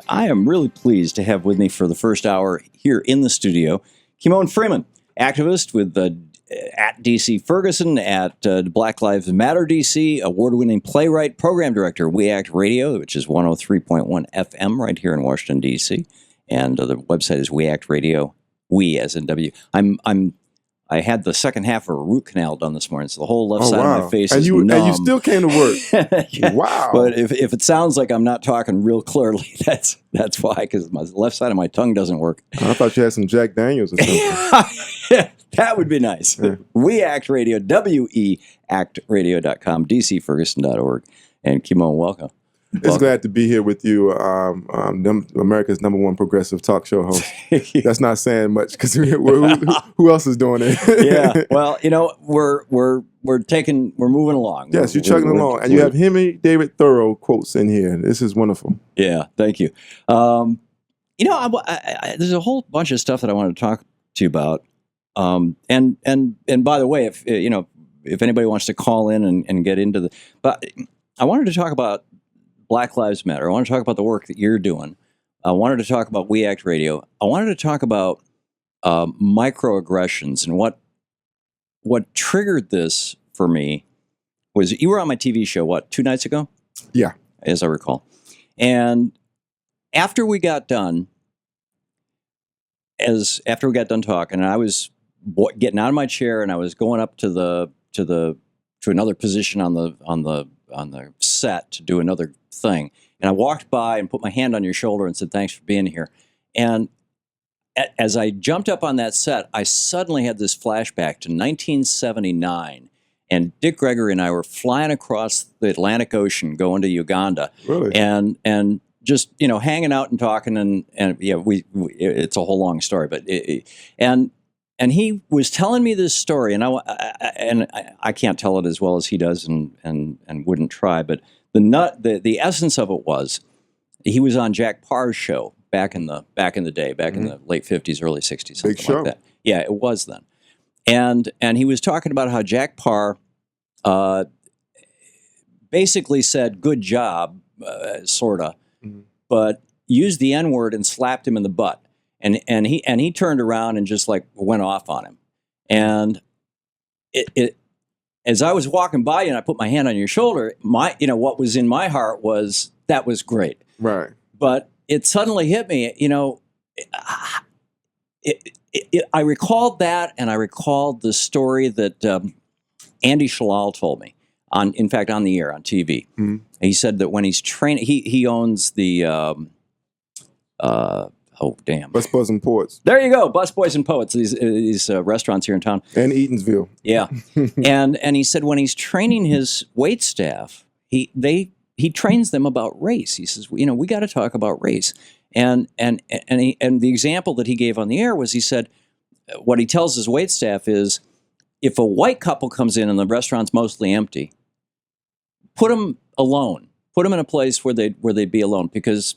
I am really pleased to have with me for the first hour here in the studio, Kymone Freeman, activist with at DC Ferguson, at Black Lives Matter DC, award-winning playwright, program director, We Act Radio, which is 103.1 FM right here in Washington, D.C., and the website is We Act Radio, we as in W. I had the second half of a root canal done this morning, so the whole left side of my face is numb. And you still came to work. Yeah. Wow. But if it sounds like I'm not talking real clearly, that's why, because my left side of my tongue doesn't work. I thought you had some Jack Daniels or something. That would be nice. Yeah. We Act Radio, weactradio.com, dcferguson.org. And Kymone, welcome. Glad to be here with you, America's #1 progressive talk show host. That's not saying much because who else is doing it? Yeah, well, we're moving along. Yes, you're chugging along, and you have Henry David Thoreau quotes in here. This is wonderful. Yeah, thank you. There's a whole bunch of stuff that I wanted to talk to you about. And by the way, if anybody wants to call in and get into but I wanted to talk about Black Lives Matter. I want to talk about the work that you're doing. I wanted to talk about We Act Radio. I wanted to talk about microaggressions, and what triggered this for me was you were on my TV show, 2 nights ago? Yeah. As I recall. And after we got done talking, and I was getting out of my chair and I was going up to another position on the set to do another thing, and I walked by and put my hand on your shoulder and said, "Thanks for being here." And as I jumped up on that set, I suddenly had this flashback to 1979, and Dick Gregory and I were flying across the Atlantic Ocean going to Uganda. Really? And just hanging out and talking, and yeah, we it's a whole long story, but and he was telling me this story, and I can't tell it as well as he does, and wouldn't try. But the essence of it was, he was on Jack Parr's show back in the day, in the late 50s, early 60s, something Big show. like that. Yeah, it was then, and he was talking about how Jack Parr basically said "good job," sorta, but used the N-word and slapped him in the butt. And he turned around and just went off on him. And it as I was walking by you and I put my hand on your shoulder, what was in my heart was, that was great. Right. But it suddenly hit me, I recalled that, and I recalled the story that Andy Shalal told me on the air on TV. Mm-hmm. He said that when he's training, he owns the Busboys and Poets. There you go, Busboys and Poets. These restaurants here in town. And Eatonsville. Yeah, and he said when he's training his wait staff, he trains them about race. He says, we got to talk about race. And the example that he gave on the air was, he said, what he tells his wait staff is, if a white couple comes in and the restaurant's mostly empty, put them alone. Put them in a place where they'd be alone, because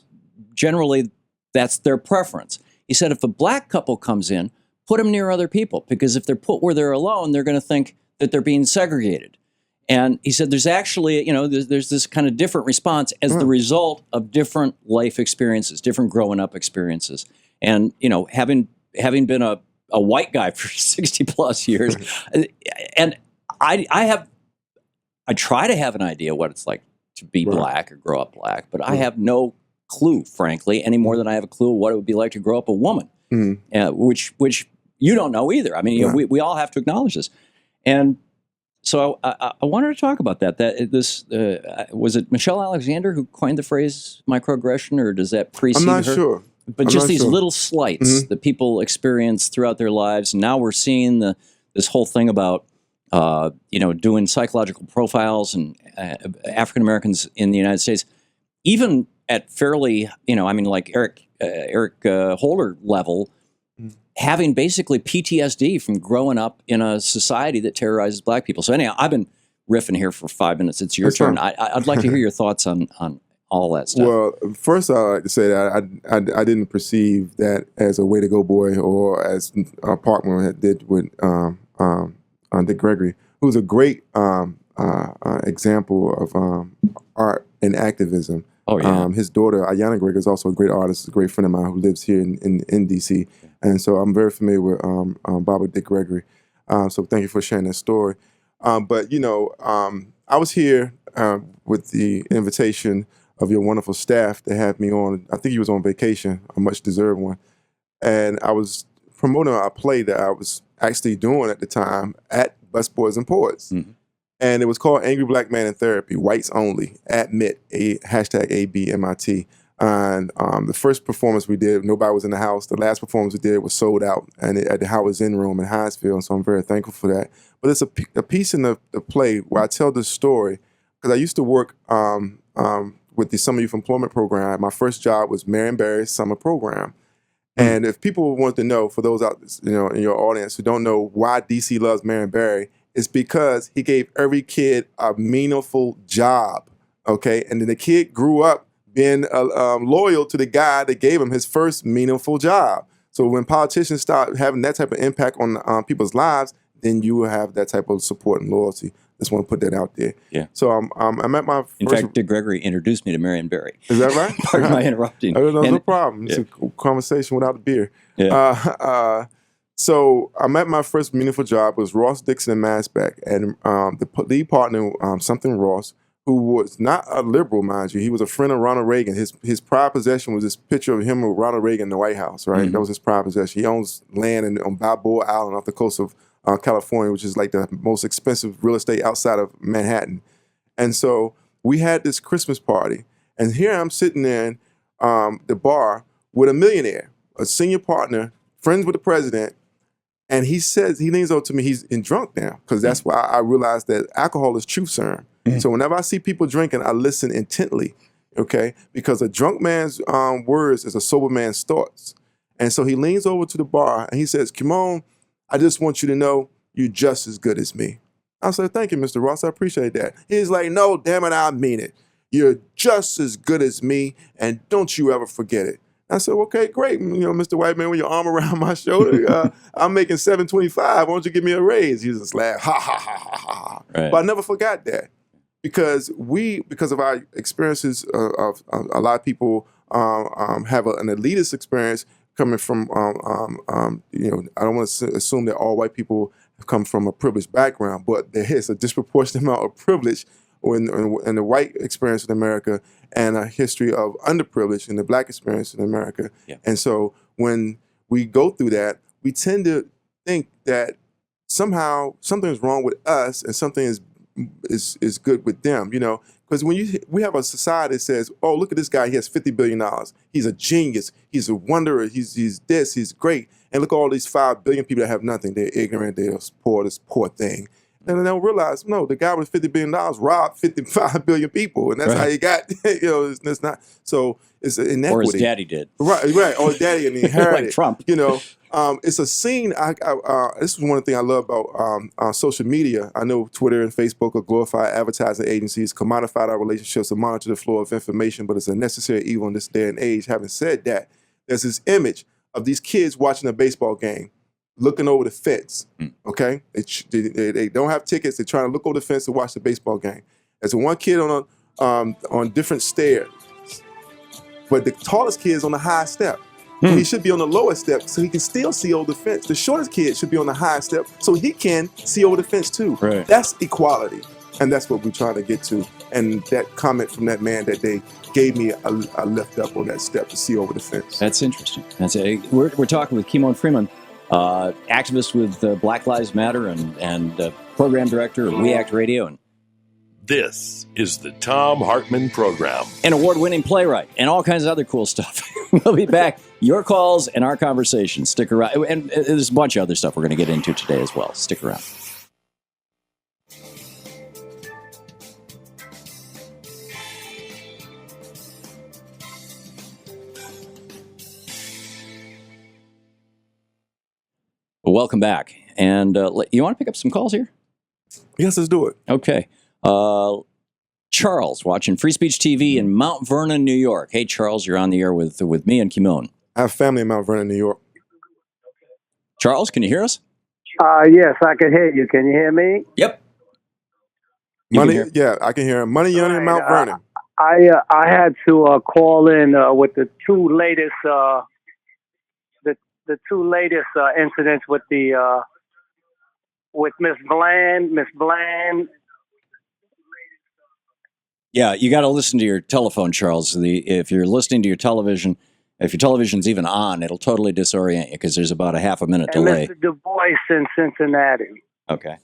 generally that's their preference. He said, if a black couple comes in, put them near other people, because if they're put where they're alone, they're going to think that they're being segregated. And he said, there's actually, there's this kind of different response as the result of different life experiences, different growing up experiences. And, having been a white guy for 60 plus years, and I try to have an idea what it's like to be black or grow up black, but I have no clue, frankly, any more than I have a clue what it would be like to grow up a woman, which you don't know either. I mean, we all have to acknowledge this. And so I wanted to talk about that. Was it Michelle Alexander who coined the phrase microaggression, or does that precede her? I'm not sure. But just these little slights that people experience throughout their lives. And now we're seeing this whole thing about doing psychological profiles and African Americans in the United States, even at fairly, like Eric Holder level, having basically PTSD from growing up in a society that terrorizes black people. So anyhow, I've been riffing here for 5 minutes. It's your turn. I'd like to hear your thoughts on all that stuff. Well, first I'd like to say that I didn't perceive that as a way to go boy, or as Parkman did with Dick Gregory, who's a great example of art and activism. Oh, yeah. His daughter, Ayanna Gregory, is also a great artist, a great friend of mine who lives here in DC. And so I'm very familiar with Baba Dick Gregory. So thank you for sharing that story. But, I was here with the invitation of your wonderful staff to have me on. I think you was on vacation, a much deserved one. And I was promoting a play that I was actually doing at the time at Busboys and Poets. Mm-hmm. And it was called Angry Black Man in Therapy, Whites Only, #ABMIT. And the first performance we did, nobody was in the house. The last performance we did was sold out and at the Howard Zinn Room in Hinesville. And so I'm very thankful for that. But it's a piece in the play where I tell this story because I used to work with the Summer Youth Employment Program. My first job was Marion Barry's summer program. And if people want to know, for those out in your audience who don't know why DC loves Marion Barry, it's because he gave every kid a meaningful job, okay? And then the kid grew up being loyal to the guy that gave him his first meaningful job. So when politicians start having that type of impact on people's lives, then you will have that type of support and loyalty. Just want to put that out there. Yeah. So I'm at my first... In fact, Dick Gregory introduced me to Marion Barry. Is that right? Pardon my interrupting. No problem. It's a conversation without a beer. Yeah. So I'm at my first meaningful job. It was Ross Dixon in Massback. And the lead partner, something Ross, who was not a liberal, mind you. He was a friend of Ronald Reagan. His pride possession was this picture of him with Ronald Reagan in the White House, right? That was his pride possession. He owns land on Balboa Island off the coast of California, which is like the most expensive real estate outside of Manhattan. And so we had this Christmas party. And here I'm sitting in the bar with a millionaire, a senior partner, friends with the president. And he leans over to me, he's drunk now, because that's why I realized that alcohol is truth serum. So whenever I see people drinking, I listen intently, okay? Because a drunk man's words is a sober man's thoughts. And so he leans over to the bar and he says, Kymone, I just want you to know you're just as good as me. I said, thank you, Mr. Ross, I appreciate that. He's like, no, damn it, I mean it. You're just as good as me, and don't you ever forget it. I said, okay, great. Mr. White Man, with your arm around my shoulder, I'm making $7.25. Why don't you give me a raise? He just laughed, ha, ha, ha, ha, ha. Right. But I never forgot that because of our experiences of a lot of people have an elitist experience coming from, I don't want to assume that all white people have come from a privileged background, but there is a disproportionate amount of privilege in the white experience in America and a history of underprivilege in the black experience in America. Yeah. And so when we go through that, we tend to think that somehow something is wrong with us and something is good with them, because we have a society that says, oh, look at this guy, he has $50 billion. He's a genius, he's a wanderer, he's this, he's great. And look at all these 5 billion people that have nothing. They're ignorant, they're poor, this poor thing. And they'll realize, no, the guy with $50 billion robbed 55 billion people. And that's how he got, it's not, so it's an inequity. Or his daddy did. Right, or his daddy and he inherited. Like Trump. It's a scene, this is one of the things I love about social media. I know Twitter and Facebook are glorified advertising agencies, commodified our relationships and monitor the flow of information, but it's a necessary evil in this day and age. Having said that, there's this image of these kids watching a baseball game, looking over the fence, okay? They don't have tickets. They're trying to look over the fence to watch the baseball game. There's one kid on different stairs, but the tallest kid is on the high step. He should be on the lowest step so he can still see over the fence. The shortest kid should be on the high step so he can see over the fence too. Right. That's equality, and that's what we're trying to get to. And that comment from that man that day gave me a lift up on that step to see over the fence. That's interesting. We're talking with Kymone Freeman, activist with Black Lives Matter and program director of We Act Radio. And this is the Thom Hartmann Program. An award-winning playwright and all kinds of other cool stuff. We'll be back. Your calls and our conversation. Stick around. And there's a bunch of other stuff we're going to get into today as well. Stick around. Welcome back. And you want to pick up some calls here? Yes, let's do it. Okay. Charles, watching Free Speech TV in Mount Vernon, New York. Hey, Charles, you're on the air with me and Kymone. I have family in Mount Vernon, New York. Charles, can you hear us? Yes, I can hear you. Can you hear me? Yep. Yeah, I can hear him. Money Young in Mount Vernon. I had to call in with the two latest incidents with the with Miss Bland. Miss Bland. Yeah, you got to listen to your telephone, Charles. If you're listening to your television, if your television's even on, it'll totally disorient you because there's about a half a minute And delay. Mr. Du Bois in Cincinnati. Okay.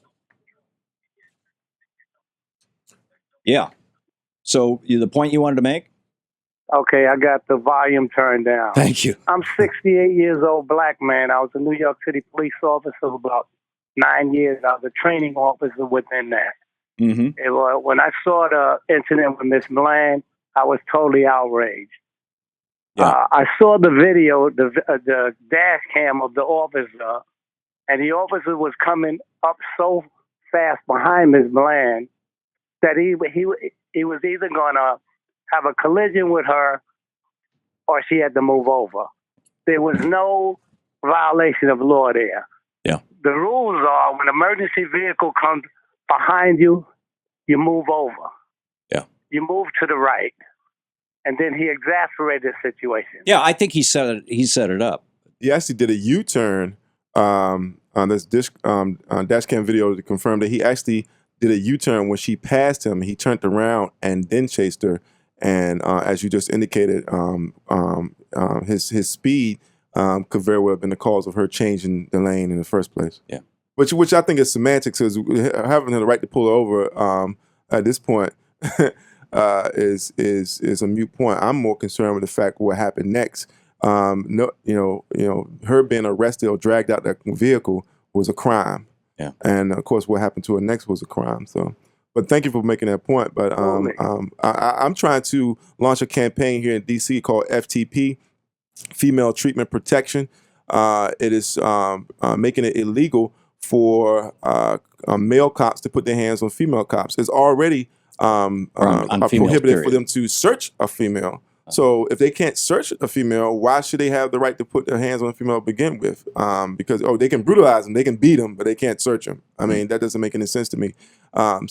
Yeah. So the point you wanted to make? Okay, I got the volume turned down. Thank you. I'm 68 years old, black man. I was a New York City police officer for about 9 years. I was a training officer within that. Mm-hmm. When I saw the incident with Miss Bland, I was totally outraged. Yeah. I saw the video, the dash cam of the officer, and the officer was coming up so fast behind Miss Bland that he was either going to have a collision with her or she had to move over. There was no violation of law there. Yeah. The rules are when an emergency vehicle comes behind you, you move over. Yeah. You move to the right. And then he exasperated the situation. Yeah, I think he set it up. He actually did a U-turn on this dash cam video to confirm that he actually did a U-turn when she passed him. He turned around and then chased her. And as you just indicated, his speed could very well have been the cause of her changing the lane in the first place. Yeah. Which I think is semantics, because having the right to pull her over at this point is a moot point. I'm more concerned with the fact what happened next. Her being arrested or dragged out that vehicle was a crime. Yeah. And of course, what happened to her next was a crime. So, but thank you for making that point. But I'm trying to launch a campaign here in DC called FTP, Female Treatment Protection. It is making it illegal for male cops to put their hands on female cops. It's already prohibited for them to search a female. So if they can't search a female, why should they have the right to put their hands on a female to begin with? Because they can brutalize them, they can beat them, but they can't search them. I mean, that doesn't make any sense to me. In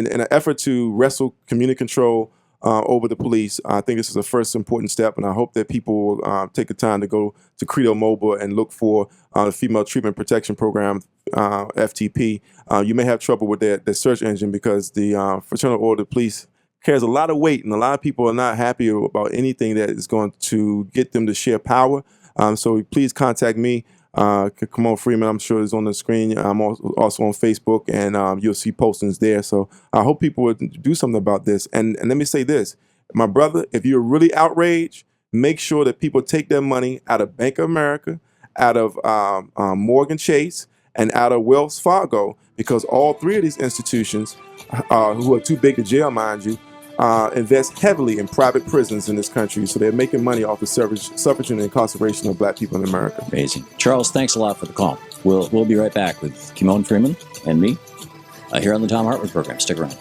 an effort to wrestle community control over the police, I think this is the first important step, and I hope that people will take the time to go to Credo Mobile and look for the Female Treatment Protection Program, FTP. You may have trouble with the search engine because the Fraternal Order of Police carries a lot of weight, and a lot of people are not happy about anything that is going to get them to share power. So please contact me, Kymone Freeman. I'm sure it's on the screen. I'm also on Facebook, and you'll see postings there. So I hope people would do something about this. And let me say this, my brother, if you're really outraged, make sure that people take their money out of Bank of America, out of Morgan Chase, and out of Wells Fargo, because all three of these institutions, who are too big to jail, mind you, invest heavily in private prisons in this country. So they're making money off the suffrage and incarceration of black people in America. Amazing. Charles, thanks a lot for the call. We'll be right back with Kymone Freeman and me here on the Thom Hartmann Program. Stick around.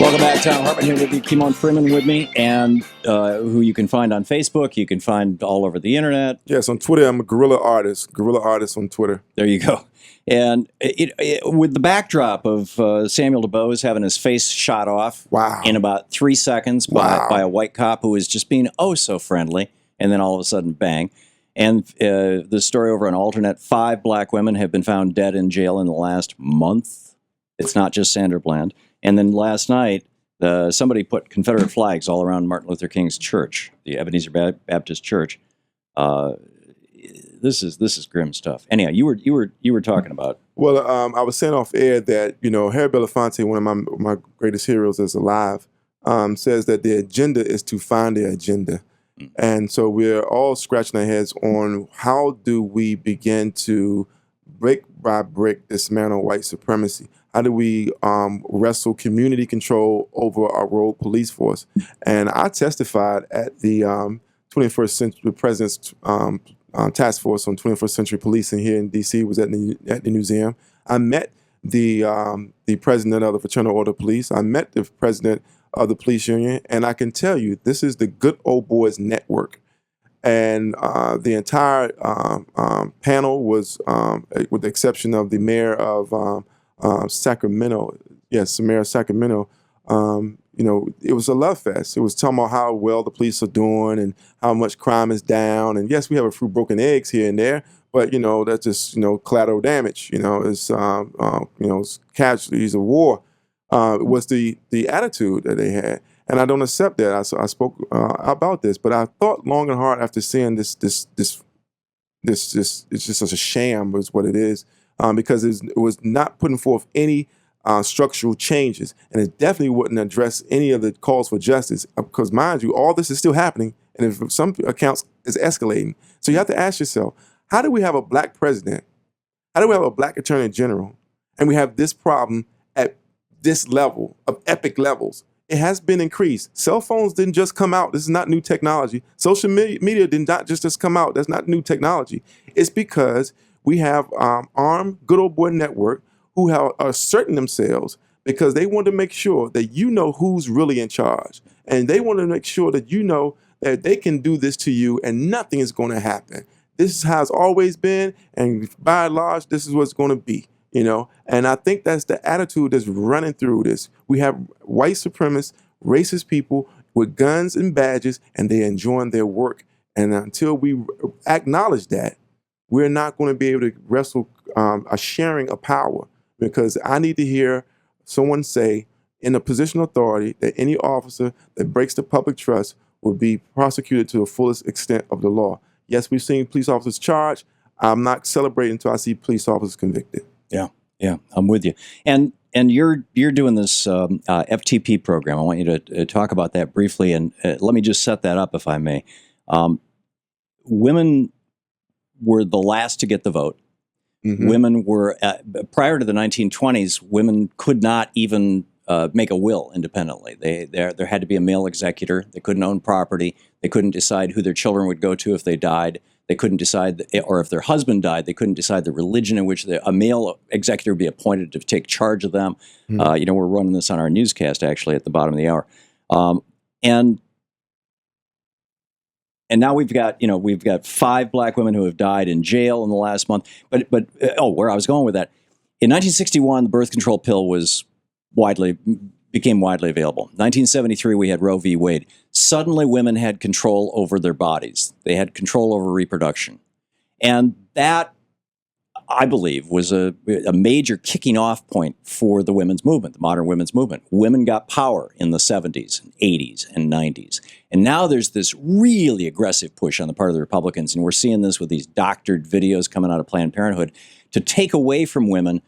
Welcome back. Thom Hartmann here with you. Kymone Freeman with me, and who you can find on Facebook. You can find all over the internet. Yes, on Twitter, I'm a guerrilla artist on Twitter. There you go. And with the backdrop of Samuel DuBose having his face shot off in about 3 seconds by a white cop who was just being oh so friendly, and then all of a sudden, bang. And the story over on Alternate, 5 black women have been found dead in jail in the last month. It's not just Sandra Bland. And then last night, somebody put Confederate flags all around Martin Luther King's church, the Ebenezer Baptist Church. This is grim stuff. Anyhow, you were talking about. Well, I was saying off air that Harry Belafonte, one of my greatest heroes, is alive. Says that the agenda is to find the agenda, and so we're all scratching our heads on how do we begin to brick by brick dismantle white supremacy. How do we wrestle community control over our rogue police force? And I testified at the 21st Century President's task force on 21st century policing here in DC was at the museum. I met the president of the Fraternal Order of Police. I met the president of the police union, and I can tell you this is the Good Old Boys Network. And the entire panel was, with the exception of the mayor of Sacramento, yes, the mayor of Sacramento, it was a love fest. It was talking about how well the police are doing and how much crime is down. And yes, we have a few broken eggs here and there, but that's just collateral damage. It's casualties of war. Was the attitude that they had, and I don't accept that. I spoke about this, but I thought long and hard after seeing this. It's just such a sham, is what it is, because it was not putting forth any structural changes, and it definitely wouldn't address any of the calls for justice. Because mind you, all this is still happening, and if some accounts is escalating. So you have to ask yourself, how do we have a black president? How do we have a black attorney general, and we have this problem at this level of epic levels? It has been increased. Cell phones didn't just come out. This is not new technology. Social media did not just come out. That's not new technology. It's because we have armed good old boy network who are asserting themselves because they want to make sure that who's really in charge. And they want to make sure that that they can do this to you and nothing is going to happen. This is how it's always been, and by and large, this is what's going to be. And I think that's the attitude that's running through this. We have white supremacist, racist people with guns and badges, and they're enjoying their work. And until we acknowledge that, we're not going to be able to wrestle a sharing of power, because I need to hear someone say in a position of authority that any officer that breaks the public trust will be prosecuted to the fullest extent of the law. Yes, we've seen police officers charged. I'm not celebrating until I see police officers convicted. Yeah, I'm with you. And you're doing this FTP program. I want you to talk about that briefly, and let me just set that up, if I may. Women were the last to get the vote. Mm-hmm. Women were, prior to the 1920s, women could not even make a will independently. There had to be a male executor. They couldn't own property. They couldn't decide who their children would go to if they died. They couldn't decide, or if their husband died, they couldn't decide the religion in which a male executor would be appointed to take charge of them. Mm-hmm. We're running this on our newscast, actually, at the bottom of the hour. And now we've got 5 black women who have died in jail in the last month. But where I was going with that, in 1961, the birth control pill became widely available. 1973, we had Roe v. Wade. Suddenly, women had control over their bodies. They had control over reproduction. And that, I believe, was a major kicking off point for the women's movement, the modern women's movement. Women got power in the 70s, 80s, and 90s. And now there's this really aggressive push on the part of the Republicans, and we're seeing this with these doctored videos coming out of Planned Parenthood, to take away from women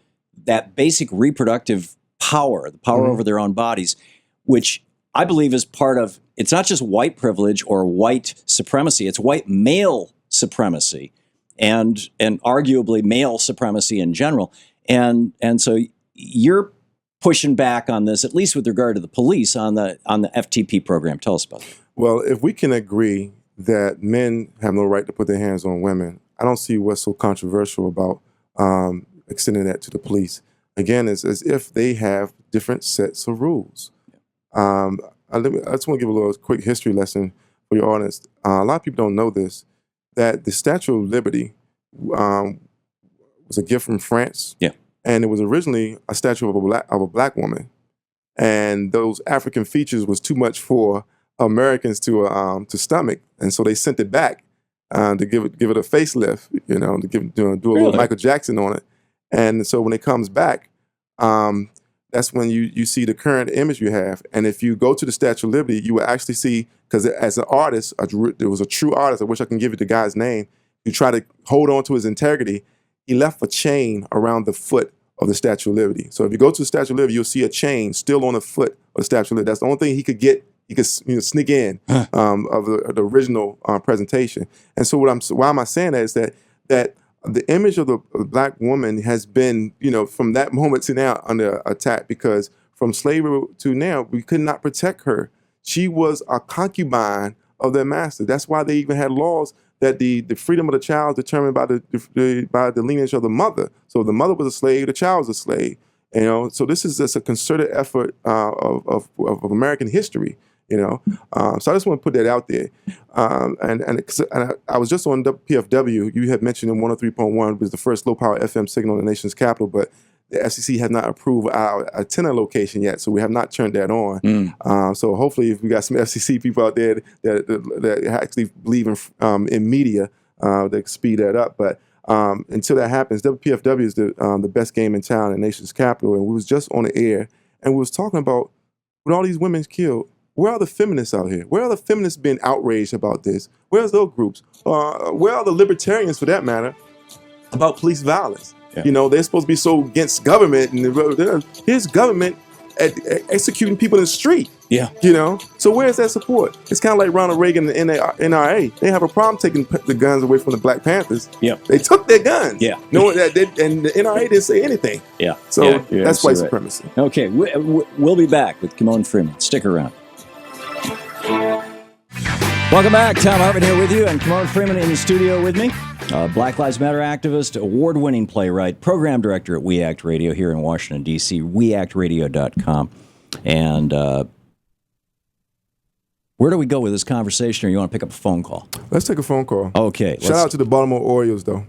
that basic reproductive power, the power over their own bodies, which I believe is part of, it's not just white privilege or white supremacy, it's white male supremacy and arguably male supremacy in general. And so you're pushing back on this, at least with regard to the police, on the FTP program. Tell us about it. Well, if we can agree that men have no right to put their hands on women, I don't see what's so controversial about extending that to the police. Again, it's as if they have different sets of rules. I just want to give a little quick history lesson for your audience. A lot of people don't know this, that the Statue of Liberty was a gift from France. Yeah. And it was originally a statue of a black woman. And those African features was too much for Americans to stomach. And so they sent it back to give it a facelift, to do a little Michael Jackson on it. And so when it comes back, that's when you see the current image you have. And if you go to the Statue of Liberty, you will actually see, because as an artist, there was a true artist, I wish I can give you the guy's name, who tried to hold on to his integrity. He left a chain around the foot of the Statue of Liberty. So if you go to the Statue of Liberty, you'll see a chain still on the foot of the Statue of Liberty. That's the only thing he could get. He could sneak in of the original presentation. And so why am I saying that is that the image of the black woman has been, from that moment to now under attack, because from slavery to now, we could not protect her. She was a concubine of their master. That's why they even had laws that the freedom of the child is determined by the lineage of the mother. So if the mother was a slave, the child was a slave. You know, so this is just a concerted effort of American history. You know, so I just want to put that out there. And I was just on PFW. You had mentioned in 103.1 was the first low power FM signal in the nation's capital, but the FCC has not approved our antenna location yet, so we have not turned that on. So hopefully, if we got some FCC people out there that actually believe in media, they can speed that up. But until that happens, WPFW is the best game in town in the nation's capital, and we was just on the air, and we was talking about with all these women killed. Where are the feminists out here? Where are the feminists being outraged about this? Where's those groups? Where are the libertarians, for that matter, about police violence? Yeah. You know, they're supposed to be so against government, and here's government executing people in the street. Yeah. You know, so where's that support? It's kind of like Ronald Reagan and the NRA. They have a problem taking the guns away from the Black Panthers. Yeah. They took their guns. Yeah. Knowing that, and the NRA didn't say anything. Yeah. So that's white supremacy. Right. Okay, we'll be back with Kymone Freeman. Stick around. Welcome back. Thom Hartmann here with you, and Kymone Freeman in the studio with me. Black Lives Matter activist, award-winning playwright, program director at We Act Radio here in Washington, D.C., weactradio.com. And where do we go with this conversation, or you want to pick up a phone call? Let's take a phone call. Okay. Shout out to the Baltimore Orioles, though.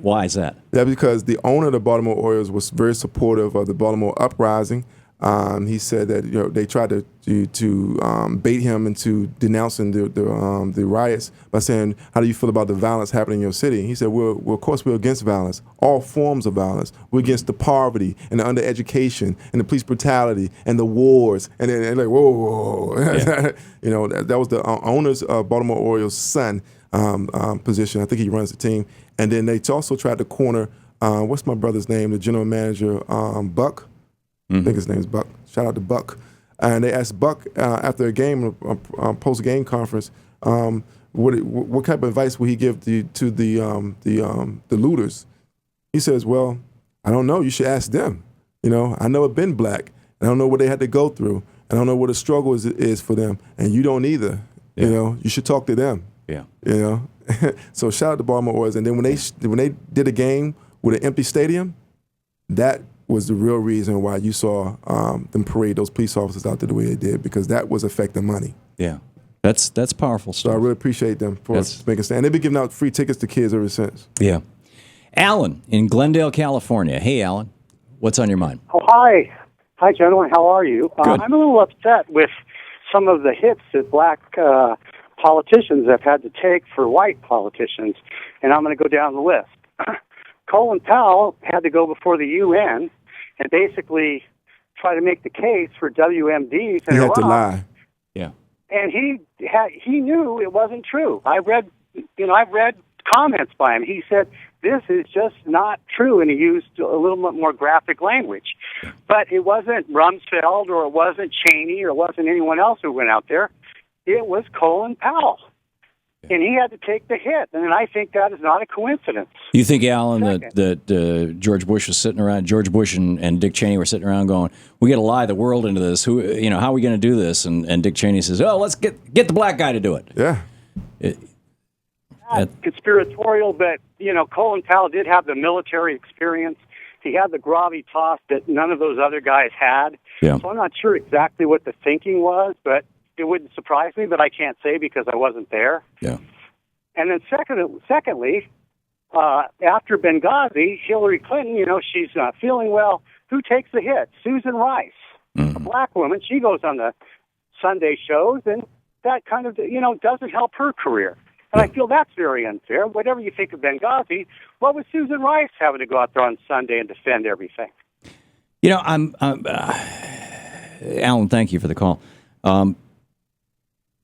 Why is that? Yeah, because the owner of the Baltimore Orioles was very supportive of the Baltimore uprising. He said that they tried to bait him into denouncing the riots by saying, "How do you feel about the violence happening in your city?" He said, "Well, of course we're against violence, all forms of violence. We're against the poverty and the undereducation and the police brutality and the wars." And then like, whoa. Yeah. You know, that was the owner's Baltimore Orioles' son position. I think he runs the team. And then they also tried to corner what's my brother's name, the general manager, Buck. I think his name's Buck. Shout out to Buck. And they asked Buck after a game, post-game conference, what type of advice would he give to the looters? He says, "Well, I don't know. You should ask them. You know, I never been black. I don't know what they had to go through. I don't know what the struggle is for them, and you don't either. Yeah. You know, you should talk to them." Yeah. You know. So shout out to Baltimore Orioles. And then when they did a game with an empty stadium, that was the real reason why you saw them parade those police officers out there the way they did, because that was affecting money. Yeah, that's powerful stuff. So I really appreciate them for making a stand. They've been giving out free tickets to kids ever since. Yeah. Alan in Glendale, California. Hey, Alan, what's on your mind? Oh, hi. Hi, gentlemen. How are you? I'm a little upset with some of the hits that black politicians have had to take for white politicians, and I'm going to go down the list. Colin Powell had to go before the UN and basically try to make the case for WMDs in Iraq. He had to lie. Yeah. And he knew it wasn't true. I've read comments by him. He said, "This is just not true," and he used a little bit more graphic language. But it wasn't Rumsfeld, or it wasn't Cheney, or it wasn't anyone else who went out there. It was Colin Powell. And he had to take the hit, and I think that is not a coincidence. You think, Alan, that George Bush was sitting around, George Bush and Dick Cheney were sitting around going, "We got to lie the world into this. How are we going to do this?" And Dick Cheney says, "Oh, let's get the black guy to do it." Yeah. Conspiratorial, but Colin Powell did have the military experience. He had the gravitas that none of those other guys had. Yeah. So I'm not sure exactly what the thinking was, but it wouldn't surprise me, but I can't say because I wasn't there. Yeah. And then secondly, after Benghazi, Hillary Clinton, she's not feeling well. Who takes the hit? Susan Rice, a black woman. She goes on the Sunday shows, and that kind of, doesn't help her career. And I feel that's very unfair. Whatever you think of Benghazi, what was Susan Rice having to go out there on Sunday and defend everything? Alan, thank you for the call.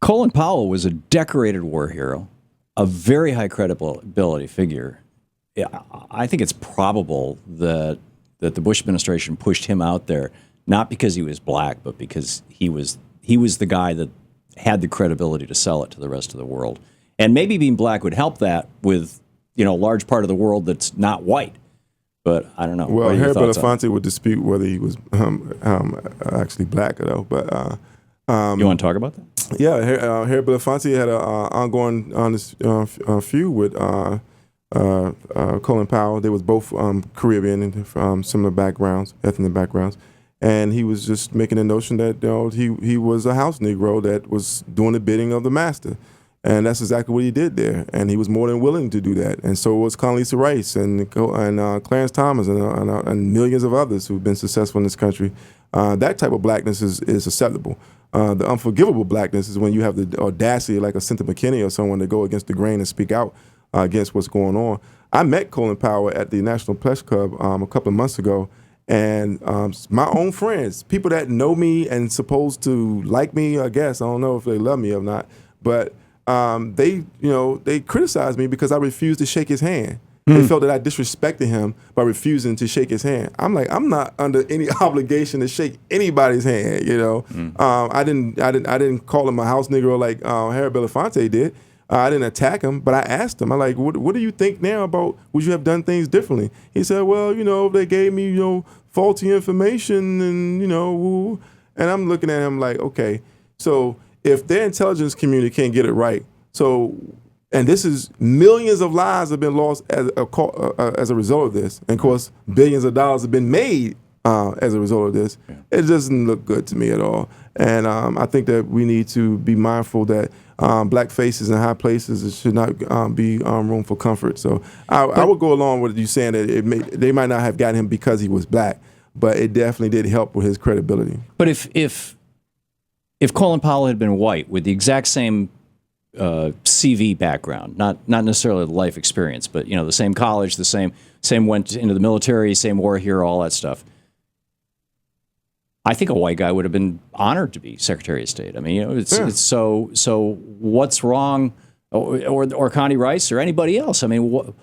Colin Powell was a decorated war hero, a very high credibility figure. I think it's probable that the Bush administration pushed him out there, not because he was black, but because he was the guy that had the credibility to sell it to the rest of the world. And maybe being black would help that with, a large part of the world that's not white. But I don't know. Well, Harry Belafonte would dispute whether he was actually black, though. But you want to talk about that? Yeah, Harry Belafonte had an ongoing feud with Colin Powell. They was both Caribbean and from similar backgrounds, ethnic backgrounds, and he was just making the notion that he was a house Negro that was doing the bidding of the master, and that's exactly what he did there. And he was more than willing to do that. And so was Condoleezza Rice and Clarence Thomas and millions of others who've been successful in this country. That type of blackness is acceptable. The unforgivable blackness is when you have the audacity, like a Cynthia McKinney or someone, to go against the grain and speak out against what's going on. I met Colin Powell at the National Press Club a couple of months ago, and my own friends, people that know me and supposed to like me, I guess, I don't know if they love me or not, but they criticized me because I refused to shake his hand. They felt that I disrespected him by refusing to shake his hand. I'm like, I'm not under any obligation to shake anybody's hand. I didn't call him a house Negro like Harry Belafonte did. I didn't attack him, but I asked him. I'm like, what do you think now about? Would you have done things differently? He said, well, they gave me faulty information and and I'm looking at him like, okay, so if their intelligence community can't get it right, and this is millions of lives have been lost as a result of this. And of course, billions of dollars have been made as a result of this. Yeah. It doesn't look good to me at all. And I think that we need to be mindful that black faces in high places should not be room for comfort. So I would go along with you saying that they might not have gotten him because he was black, but it definitely did help with his credibility. But if Colin Powell had been white with the exact same CV background, not necessarily the life experience, but the same college, the same went into the military, same war hero, all that stuff, I think a white guy would have been honored to be Secretary of State. I mean, it's so what's wrong, or Connie Rice or anybody else? I mean,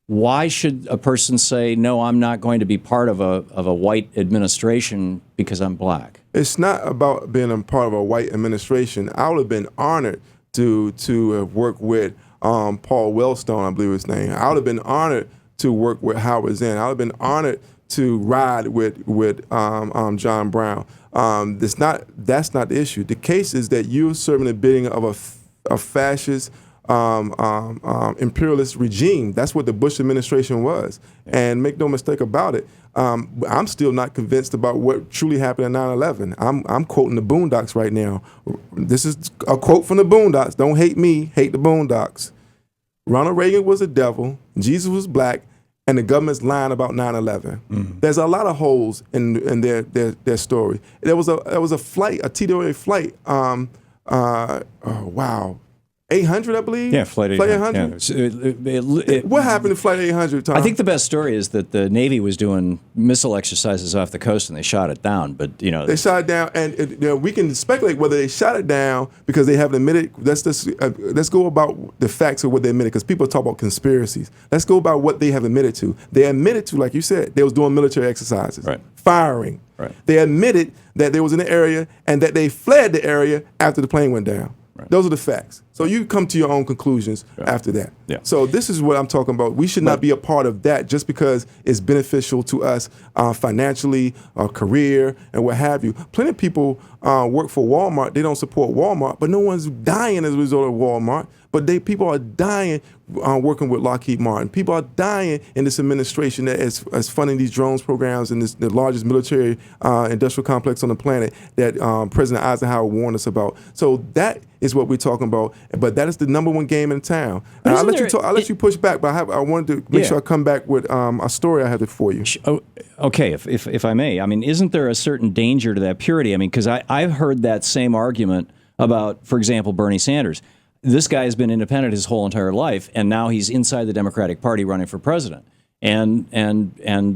why should a person say no? I'm not going to be part of a white administration because I'm black. It's not about being a part of a white administration. I would have been honored to work with Paul Wellstone, I believe his name. I would have been honored to work with Howard Zinn. I would have been honored to ride with John Brown. That's not the issue. The case is that you're serving the bidding of a fascist imperialist regime. That's what the Bush administration was. And make no mistake about it, I'm still not convinced about what truly happened at 9/11. I'm quoting the Boondocks right now. This is a quote from the Boondocks. Don't hate me, hate the Boondocks. Ronald Reagan was a devil, Jesus was black, and the government's lying about 9/11. Mm-hmm. There's a lot of holes in their story. There was a flight, a TWA flight. Wow. 800, I believe? Yeah, Flight 800. Yeah. What happened to Flight 800, Tom? I think the best story is that the Navy was doing missile exercises off the coast and they shot it down. But they shot it down, and we can speculate whether they shot it down because they haven't admitted. Let's go about the facts of what they admitted, because people talk about conspiracies. Let's go about what they have admitted to. They admitted to, like you said, they was doing military exercises, right? Firing. Right. They admitted that they was in the area and that they fled the area after the plane went down. Right. Those are the facts. So you come to your own conclusions after that. Yeah. So this is what I'm talking about. We should not be a part of that just because it's beneficial to us financially, our career, and what have you. Plenty of people work for Walmart. They don't support Walmart, but no one's dying as a result of Walmart. But people are dying working with Lockheed Martin. People are dying in this administration that is funding these drones programs and the largest military industrial complex on the planet that President Eisenhower warned us about. So that is what we're talking about. But that is the number one game in town. And I'll let you push back, but I wanted to make sure I come back with a story I have for you. Okay, if I may. I mean, isn't there a certain danger to that purity? I mean, because I've heard that same argument about, for example, Bernie Sanders. This guy has been independent his whole entire life, and now he's inside the Democratic Party running for president. And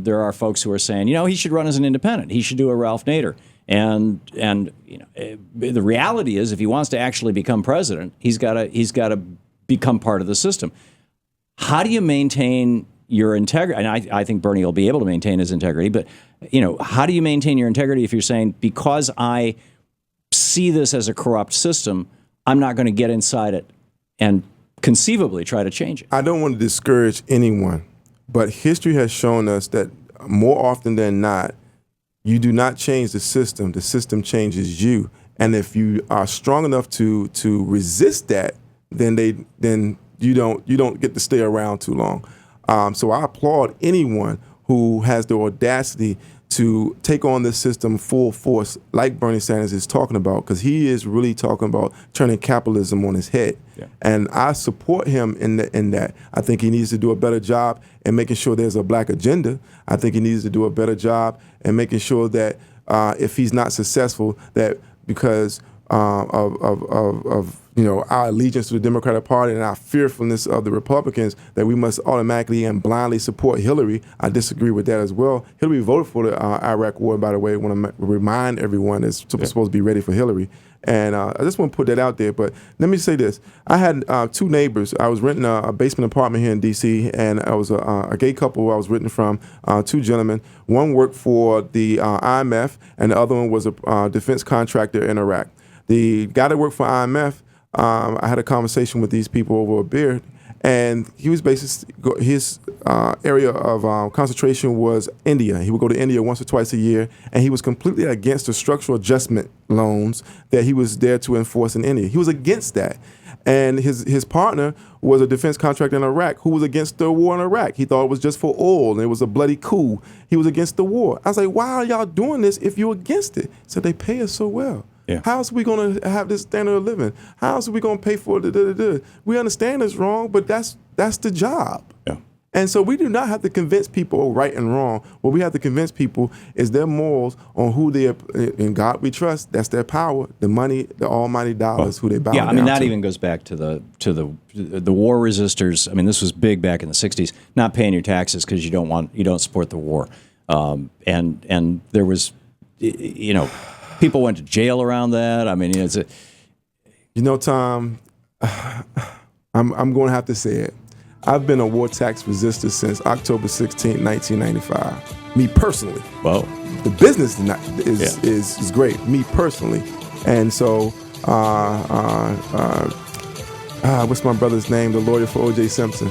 there are folks who are saying, he should run as an independent. He should do a Ralph Nader. And the reality is, if he wants to actually become president, he's got to become part of the system. How do you maintain your integrity? And I think Bernie will be able to maintain his integrity, but how do you maintain your integrity if you're saying, because I see this as a corrupt system, I'm not going to get inside it and conceivably try to change it? I don't want to discourage anyone, but history has shown us that more often than not, you do not change the system changes you. And if you are strong enough to resist that, then you don't get to stay around too long. So I applaud anyone who has the audacity to take on this system full force, like Bernie Sanders is talking about, because he is really talking about turning capitalism on his head. Yeah. And I support him in that. I think he needs to do a better job in making sure there's a black agenda. I think he needs to do a better job in making sure that if he's not successful, that because of our allegiance to the Democratic Party and our fearfulness of the Republicans, that we must automatically and blindly support Hillary. I disagree with that as well. Hillary voted for the Iraq War, by the way. I want to remind everyone that's supposed to be ready for Hillary. And I just want to put that out there. But let me say this. I had two neighbors. I was renting a basement apartment here in D.C., and I was a gay couple I was renting from, two gentlemen. One worked for the IMF, and the other one was a defense contractor in Iraq. The guy that worked for IMF, I had a conversation with these people over a beer, and he was basically, his area of concentration was India. He would go to India once or twice a year, and he was completely against the structural adjustment loans that he was there to enforce in India. He was against that. And his partner was a defense contractor in Iraq who was against the war in Iraq. He thought it was just for oil, and it was a bloody coup. He was against the war. I was like, why are y'all doing this if you're against it? He said, they pay us so well. Yeah. How else are we going to have this standard of living? How else are we going to pay for it? We understand it's wrong, but that's the job. Yeah. And so we do not have to convince people right and wrong. What we have to convince people is their morals on who they are. In God we trust. That's their power. The money, the almighty dollars, who they bow down to. Yeah, I mean, that even goes back to the war resistors. I mean, this was big back in the 60s, not paying your taxes because you don't support the war. And there was, people went to jail around that. I mean, it's Thom, I'm going to have to say it. I've been a war tax resistor since October 16, 1995. Me personally. Well, the business is great. Me personally, and so what's my brother's name? The lawyer for O.J. Simpson.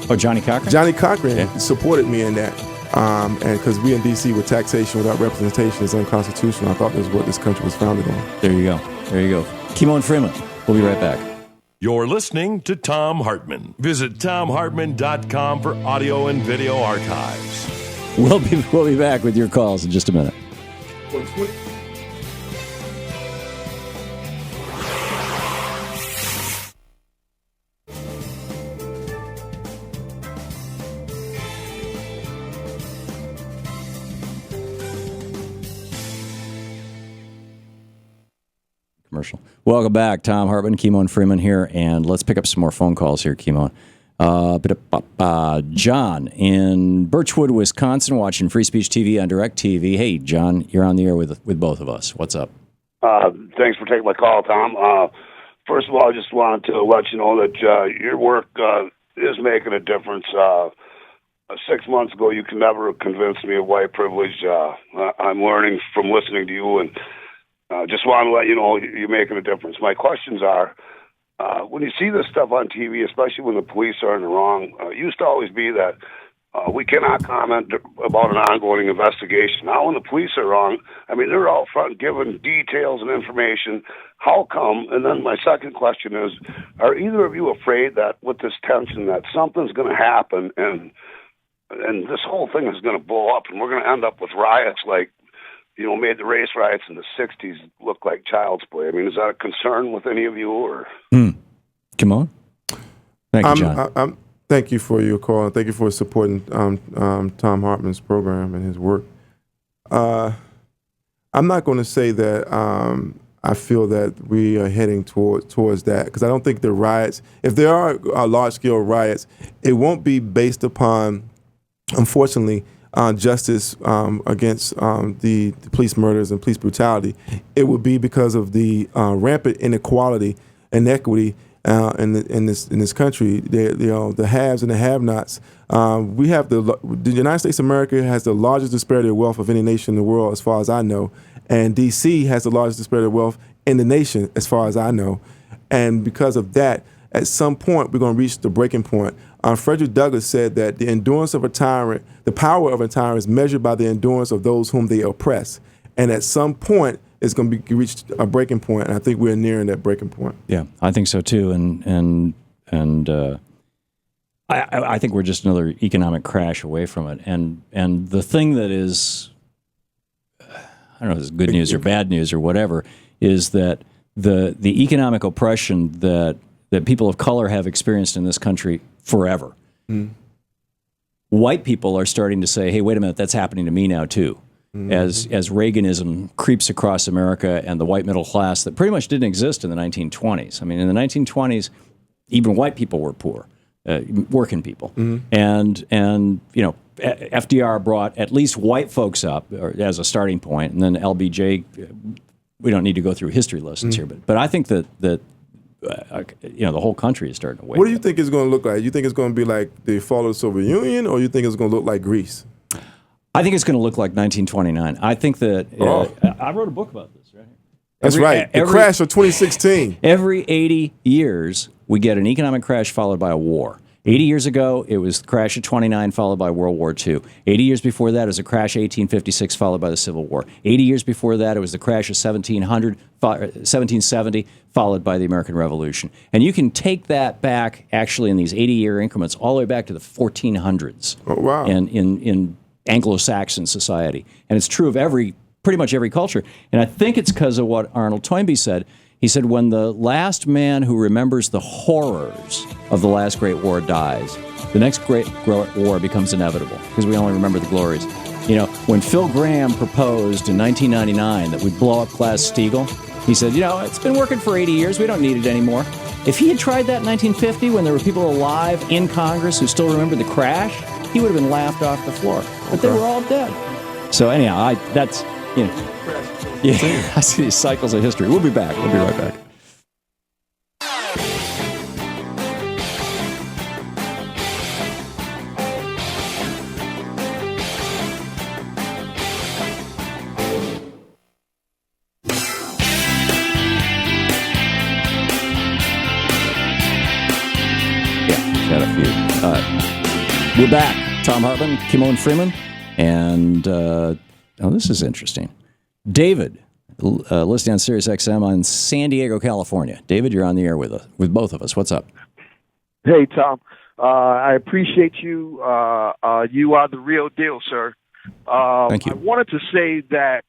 Oh, Johnny Cochran. Johnny Cochran supported me in that. And because we in D.C. with taxation without representation is unconstitutional. I thought that's what this country was founded on. There you go. Kymone Freeman. We'll be right back. You're listening to Thom Hartmann. Visit ThomHartmann.com for audio and video archives. We'll be back with your calls in just a minute. Commercial. Welcome back. Thom Hartmann, Kymone Freeman here, and let's pick up some more phone calls here, Kymone. John in Birchwood, Wisconsin, watching Free Speech TV on DirecTV. Hey, John, you're on the air with both of us. What's up? Thanks for taking my call, Thom. First of all, I just wanted to let you know that your work is making a difference. 6 months ago, you can never have convinced me of white privilege. I'm learning from listening to you, and just want to let you know you're making a difference. My questions are, when you see this stuff on TV, especially when the police are in the wrong, it used to always be that we cannot comment about an ongoing investigation. Now when the police are wrong, I mean, they're out front giving details and information. How come? And then my second question is, are either of you afraid that with this tension that something's going to happen and this whole thing is going to blow up and we're going to end up with riots like, made the race riots in the 60s look like child's play? I mean, is that a concern with any of you? Or Come on. Thank you, John. Thank you for your call, and thank you for supporting Thom Hartmann's program and his work. I'm not going to say that I feel that we are heading towards that, because I don't think the riots, if there are large-scale riots, it won't be based upon, unfortunately, justice against the police murders and police brutality. It would be because of the rampant inequality and inequity in this country. The haves and the have-nots. We have the United States of America has the largest disparity of wealth of any nation in the world, as far as I know, and D.C. has the largest disparity of wealth in the nation, as far as I know. And because of that, at some point, we're going to reach the breaking point. Frederick Douglass said that the endurance of a tyrant, the power of a tyrant is measured by the endurance of those whom they oppress. And at some point, it's going to be reached a breaking point, and I think we're nearing that breaking point. Yeah, I think so too, and I think we're just another economic crash away from it. And the thing that is, I don't know if it's good news or bad news or whatever, is that the economic oppression that people of color have experienced in this country forever. White people are starting to say, hey, wait a minute, that's happening to me now too. As Reaganism creeps across America and the white middle class that pretty much didn't exist in the 1920s. I mean, in the 1920s, even white people were poor, working people. And FDR brought at least white folks up as a starting point, and then LBJ, we don't need to go through history lessons here, but I think that the whole country is starting to wake up. What do you think it's going to look like? You think it's going to be like the fall of the Soviet Union, or you think it's going to look like Greece? I think it's going to look like 1929. I think that I wrote a book about this right here. That's right. The crash of 2016. Every 80 years, we get an economic crash followed by a war. 80 years ago, it was the crash of 29 followed by World War II. 80 years before that, it was the crash of 1856 followed by the Civil War. 80 years before that, it was the crash of 1770 followed by the American Revolution. And you can take that back, actually, in these 80-year increments, all the way back to the 1400s. Oh, wow. In Anglo-Saxon society. And it's true of pretty much every culture. And I think it's because of what Arnold Toynbee said. He said, when the last man who remembers the horrors of the last great war dies, the next great war becomes inevitable because we only remember the glories. You know, when Phil Graham proposed in 1999 that we blow up Glass-Steagall, he said, it's been working for 80 years. We don't need it anymore. If he had tried that in 1950 when there were people alive in Congress who still remember the crash, he would have been laughed off the floor. But they were all dead. So anyhow, I see these cycles of history. We'll be back. We'll be right back. Yeah, got a few. We're back. Thom Hartmann, Kymone Freeman, and this is interesting. David, listening on Sirius XM on San Diego, California. David, you're on the air with both of us. What's up? Hey, Tom. I appreciate you. You are the real deal, sir. Thank you. I wanted to say that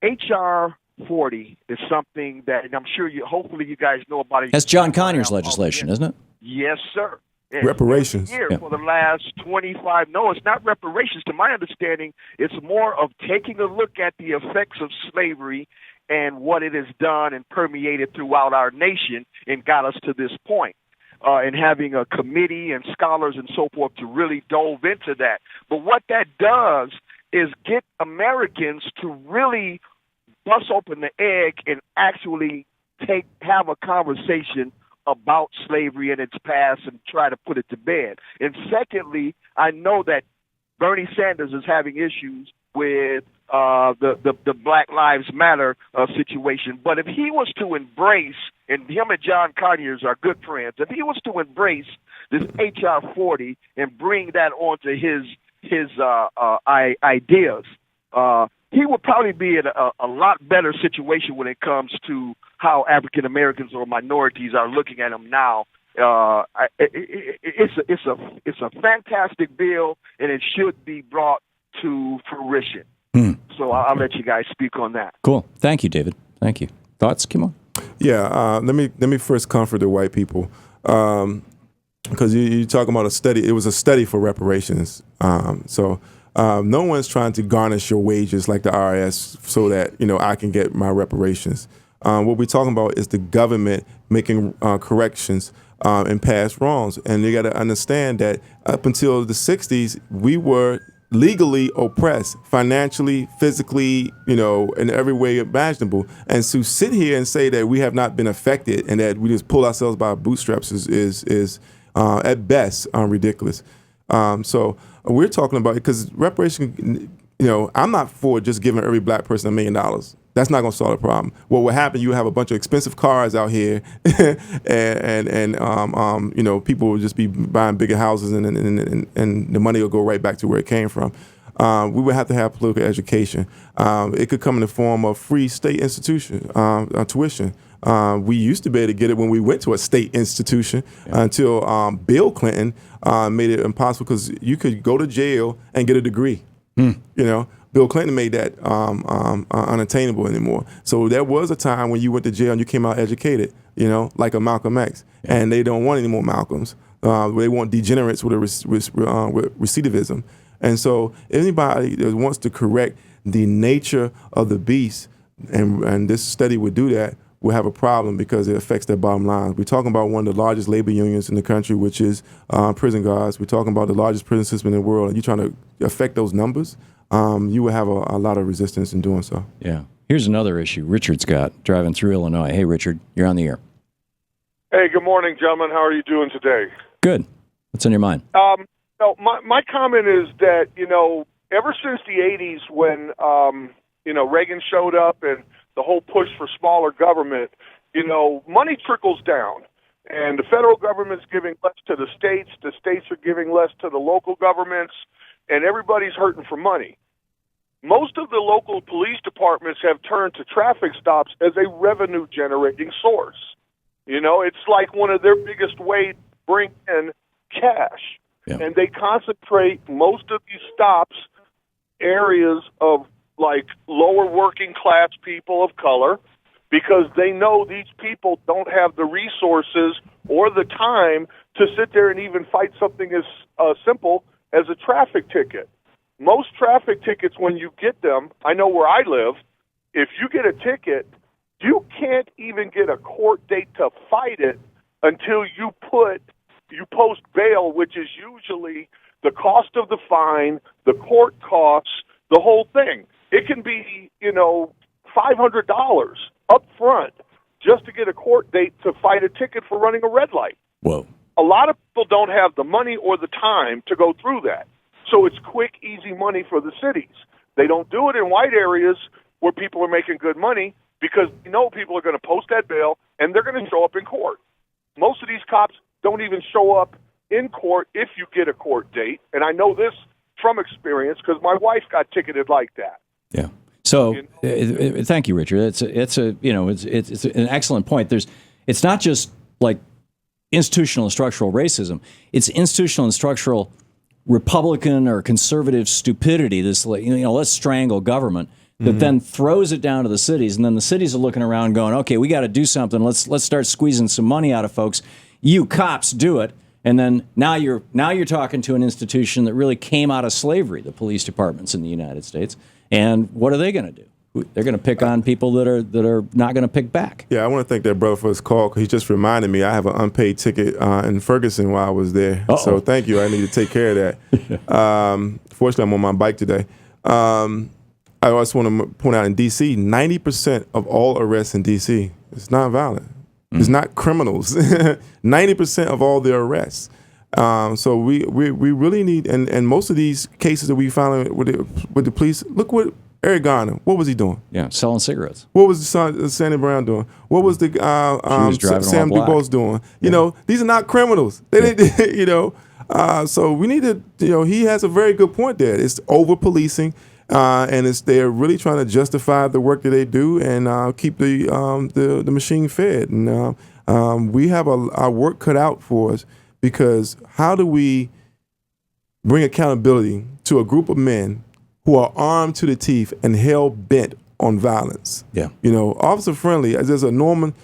H.R. 40 is something that, and I'm sure hopefully you guys know about it. That's John Conyers legislation, isn't it? Yes, sir. And reparations. For the last 25. No, it's not reparations. To my understanding, it's more of taking a look at the effects of slavery and what it has done and permeated throughout our nation and got us to this point. And having a committee and scholars and so forth to really delve into that. But what that does is get Americans to really bust open the egg and actually have a conversation about slavery and its past and try to put it to bed. And secondly, I know that Bernie Sanders is having issues with the Black Lives Matter situation. But if he was to embrace, and him and John Conyers are good friends, if he was to embrace this H.R. 40 and bring that onto his ideas, he would probably be in a lot better situation when it comes to how African Americans or minorities are looking at him now. It's a fantastic bill, and it should be brought to fruition. So I'll let you guys speak on that. Cool. Thank you, David. Thank you. Thoughts, Kymone? Yeah. Let me first comfort the white people. Because you're talking about a study. It was a study for reparations. No one's trying to garnish your wages like the IRS so that, I can get my reparations. What we're talking about is the government making corrections and past wrongs. And you got to understand that up until the 60s, we were legally oppressed, financially, physically, in every way imaginable. And to sit here and say that we have not been affected and that we just pull ourselves by our bootstraps is at best ridiculous. So we're talking about it because reparation, I'm not for just giving every black person $1 million. That's not going to solve the problem. What will happen, you have a bunch of expensive cars out here and people will just be buying bigger houses and the money will go right back to where it came from. we would have to have political education. It could come in the form of free state institution tuition. We used to be able to get it when we went to a state institution until Bill Clinton made it impossible because you could go to jail and get a degree. You know, Bill Clinton made that unattainable anymore. So there was a time when you went to jail and you came out educated, you know, like a Malcolm X. And they don't want any more Malcolms. They want degenerates with recidivism. And so anybody that wants to correct the nature of the beast, and this study would do that, will have a problem because it affects their bottom line. We're talking about one of the largest labor unions in the country, which is prison guards. We're talking about the largest prison system in the world, and you're trying to affect those numbers, you will have a lot of resistance in doing so. Yeah. Here's another issue Richard's got driving through Illinois. Hey, Richard, you're on the air. Hey, good morning, gentlemen. How are you doing today? Good. What's on your mind? No, my comment is that, you know, ever since the 80s when, you know, Reagan showed up and the whole push for smaller government, you know, money trickles down. And the federal government's giving less to the states are giving less to the local governments, and everybody's hurting for money. Most of the local police departments have turned to traffic stops as a revenue-generating source. You know, it's like one of their biggest ways to bring in cash. Yeah. And they concentrate most of these stops areas of, like, lower working class people of color, because they know these people don't have the resources or the time to sit there and even fight something as simple as a traffic ticket. Most traffic tickets, when you get them, I know where I live, if you get a ticket, you can't even get a court date to fight it until you post bail, which is usually the cost of the fine, the court costs, the whole thing. It can be, you know, $500 up front just to get a court date to fight a ticket for running a red light. Whoa. A lot of people don't have the money or the time to go through that. So it's quick, easy money for the cities. They don't do it in white areas where people are making good money because you know people are going to post that bail and they're going to show up in court. Most of these cops don't even show up in court if you get a court date. And I know this from experience because my wife got ticketed like that. Yeah. So thank you, Richard. It's an excellent point. It's not just like institutional and structural racism. It's institutional and structural Republican or conservative stupidity. This, let's strangle government that then throws it down to the cities, and then the cities are looking around going, okay, we got to do something. Let's start squeezing some money out of folks. You cops do it. And then now you're talking to an institution that really came out of slavery, the police departments in the United States. And what are they going to do? They're going to pick on people that are not going to pick back. Yeah, I want to thank that brother for his call. He just reminded me I have an unpaid ticket in Ferguson while I was there. Uh-oh. So thank you. I need to take care of that. Fortunately, I'm on my bike today. I also want to point out in D.C., 90% of all arrests in D.C. is nonviolent. It's not criminals. 90% of all the arrests. So we really need, and most of these cases that we found with the police, look what Eric Garner, what was he doing? Yeah, selling cigarettes. What was Sandy Brown doing? What was the Sam DuBose doing? You know, these are not criminals. They didn't, so we need to, he has a very good point there. It's over-policing. And they're really trying to justify the work that they do and keep the machine fed. And we have our work cut out for us, because how do we bring accountability to a group of men who are armed to the teeth and hell bent on violence? Yeah, Officer Friendly. There's a Norman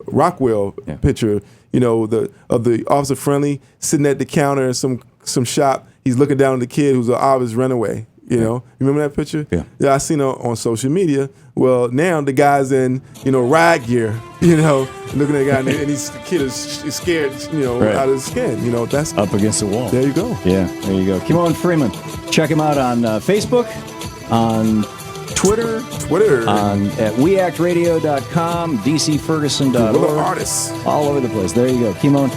Rockwell picture. Of the Officer Friendly sitting at the counter in some shop. He's looking down at the kid who's an obvious runaway. You remember that picture? Yeah, I seen it on social media. Well, now the guy's in, riot gear, looking at the guy, and the kid is scared, out of his skin. That's up against the wall. There you go. Yeah, there you go. Kymone Freeman. Check him out on Facebook, on Twitter, at weactradio.com, dcferguson.org. Artists. All over the place. There you go. Kymone,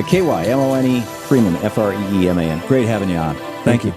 Kymone Freeman, Freeman. Great having you on. Thank you.